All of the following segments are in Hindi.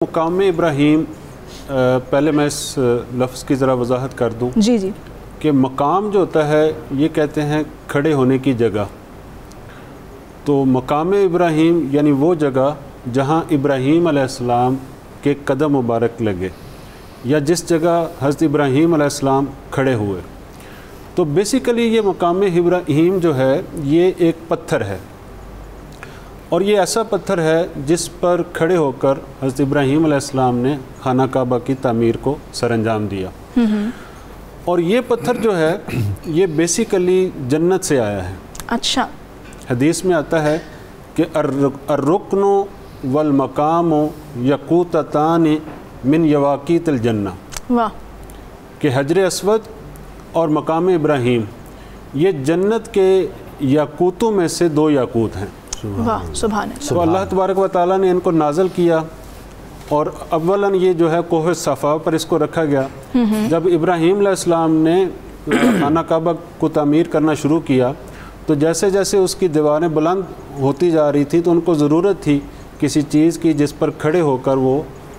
मुकाम इब्राहीम, पहले मैं इस लफ्ज़ की ज़रा वजाहत कर दूँ जी जी कि मकाम जो होता है ये कहते हैं खड़े होने की जगह। तो मकाम इब्राहीम यानी वो जगह जहाँ इब्राहीम अलैहिस्सलाम के कदम मुबारक लगे या जिस जगह हज़रत इब्राहीम अलैहिस्सलाम खड़े हुए। तो बेसिकली ये मकाम इब्राहीम जो है ये एक पत्थर है और ये ऐसा पत्थर है जिस पर खड़े होकर हज़रत इब्राहीम अलैहिस्सलाम ने खाना काबा की तामीर को सरअंजाम दिया। और ये पत्थर जो है ये बेसिकली जन्नत से आया है। अच्छा। हदीस में आता है कि अर्रुक्नो वल मकामो यकूततान मिन यवाकीतिल जन्ना, वाह, कि हजर अस्वद और मकाम इब्राहीम ये जन्नत के याकूतों में से दो याकूत हैं। वाह, सुभान अल्लाह। तो अल्लाह तबारक व तआला ने इनको नाज़िल किया और अव्वलन ये जो है कोह सफ़ा पर इसको रखा गया। जब इब्राहीम अलैहिस्सलाम ने खाना काबा को तामीर करना शुरू किया तो जैसे जैसे उसकी दीवारें बुलंद होती जा रही थी तो उनको ज़रूरत थी किसी चीज़ की जिस पर खड़े होकर वो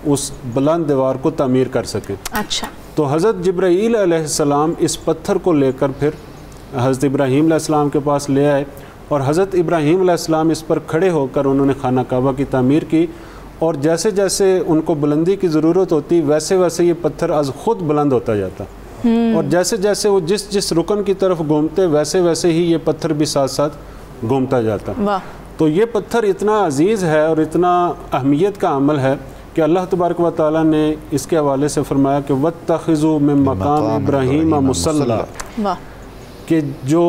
उस बुलंद दीवार को तामीर कर सके। अच्छा। तो हज़रत जिब्राईल अलैहिस्सलाम इस पत्थर को लेकर फिर हज़रत इब्राहीम अलैहिस्सलाम के पास ले आए और हज़रत इब्राहीम अलैहिस्सलाम इस पर खड़े होकर उन्होंने खाना काबा की तामीर की। और जैसे जैसे उनको बुलंदी की ज़रूरत होती वैसे वैसे ये पत्थर अज़ ख़ुद बुलंद होता जाता और जैसे जैसे वो जिस जिस रुकन की तरफ घूमते वैसे वैसे ही ये पत्थर भी साथ साथ घूमता जाता। वाह। तो ये पत्थर इतना अजीज़ है और इतना अहमियत का अमल है कि अल्लाह तबारक व तआला ने इसके हवाले से फरमाया कि वत्तखिज़ू मिन मकाम इब्राहीम मुसल्ला, कि जो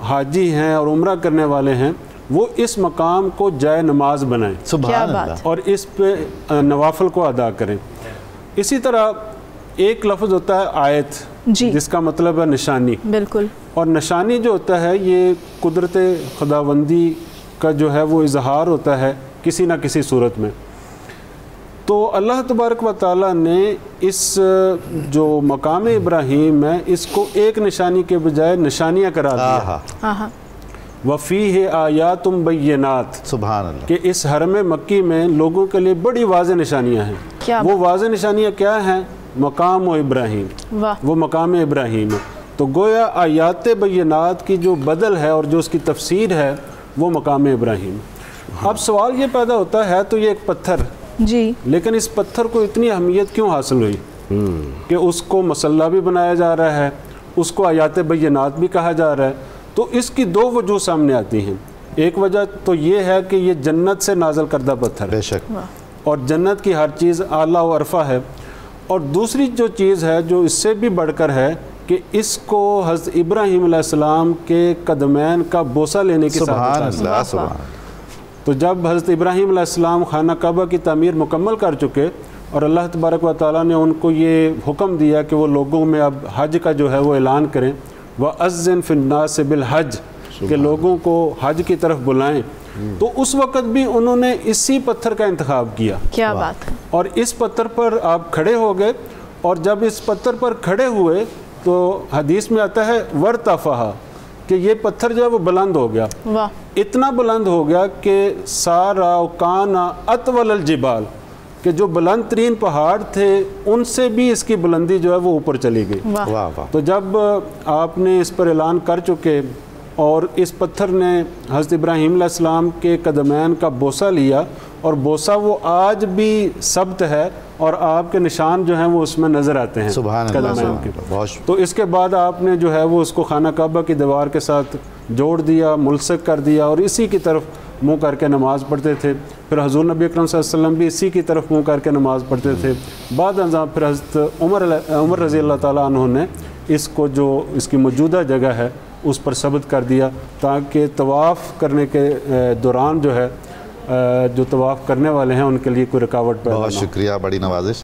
हाजी हैं और उम्रा करने वाले हैं वो इस मकाम को जाए नमाज बनाएं, सुभान अल्लाह, और इस पे नवाफिल को अदा करें। इसी तरह एक लफ्ज़ होता है आयत, जिसका मतलब है निशानी। बिल्कुल। और निशानी जो होता है ये कुदरत खुदावंदी का जो है वो इजहार होता है किसी न किसी सूरत में। तो अल्लाह तबारक व तआला ने इस जो मकाम इब्राहीम है इसको एक निशानी के बजाय निशानियाँ करार दिया। वफ़ीह आयातुम बय्यिनात, सुभान अल्लाह, कि इस हरम मक्की में लोगों के लिए बड़ी वाज़ेह निशानियाँ हैं। वो वाज़ेह निशानियाँ क्या हैं? मकाम व इब्राहीम, वो मकाम इब्राहीम है। तो गोया आयात बय्यिनात की जो बदल है और जो उसकी तफसीर है वो मकाम इब्राहीम। अब सवाल ये पैदा होता है तो ये एक पत्थर जी, लेकिन इस पत्थर को इतनी अहमियत क्यों हासिल हुई कि उसको मसल्ला भी बनाया जा रहा है, उसको आयात बय्यिनात भी कहा जा रहा है। तो इसकी दो वजह सामने आती हैं। एक वजह तो ये है कि ये जन्नत से नाज़िल करदा पत्थर है और जन्नत की हर चीज़ आला व अरफा है। और दूसरी जो चीज़ है जो इससे भी बढ़कर है कि इसको हज़रत इब्राहीम अलैहिस्सलाम के कदमैन का बोसा लेने के साथ, तो जब हज़रत इब्राहीम अलैहिस्सलाम खाना काबा की तामीर मुकम्मल कर चुके और अल्लाह तबारक व तआला ने उनको ये हुक्म दिया कि वो लोगों में अब हज का जो है वो ऐलान करें, व अज़्ज़िन फिन्नास बिल हज, के लोगों को हज की तरफ बुलाएं। तो उस वक़्त भी उन्होंने इसी पत्थर का इंतखाब किया। क्या बात है। और इस पत्थर पर आप खड़े हो गए और जब इस पत्थर पर खड़े हुए तो हदीस में आता है वर्तफ़ा, कि ये पत्थर जो है वो बुलंद हो गया। वाह। इतना बुलंद हो गया कि सारा काना अतवल जिबाल, कि जो बुलंद तरीन पहाड़ थे उनसे भी इसकी बुलंदी जो है वो ऊपर चली गई। वाह वाह। तो जब आपने इस पर ऐलान कर चुके और इस पत्थर ने हज़रत इब्राहीम अलैहिस्सलाम के कदमैन का बोसा लिया और बोसा वो आज भी सब्त है और आपके निशान जो हैं वो उसमें नज़र आते हैं कदमैन के। तो इसके बाद आपने जो है वो उसको खाना काबा की दीवार के साथ जोड़ दिया, मुल्सक कर दिया और इसी की तरफ मुँह करके नमाज़ पढ़ते थे। फिर हज़ूर नबी अकरम सल्लल्लाहु अलैहि वसल्लम भी इसी की तरफ मुँह करके नमाज़ पढ़ते थे। बाद फिर हज़रत उमर रज़ी अल्लाह ताला अन्हु ने इसको जो इसकी मौजूदा जगह है उस पर सब्त कर दिया ताकि तवाफ़ करने के दौरान जो है जो तवाफ़ करने वाले हैं उनके लिए कोई रुकावट पैदा ना हो। बहुत शुक्रिया, बड़ी नवाजिश।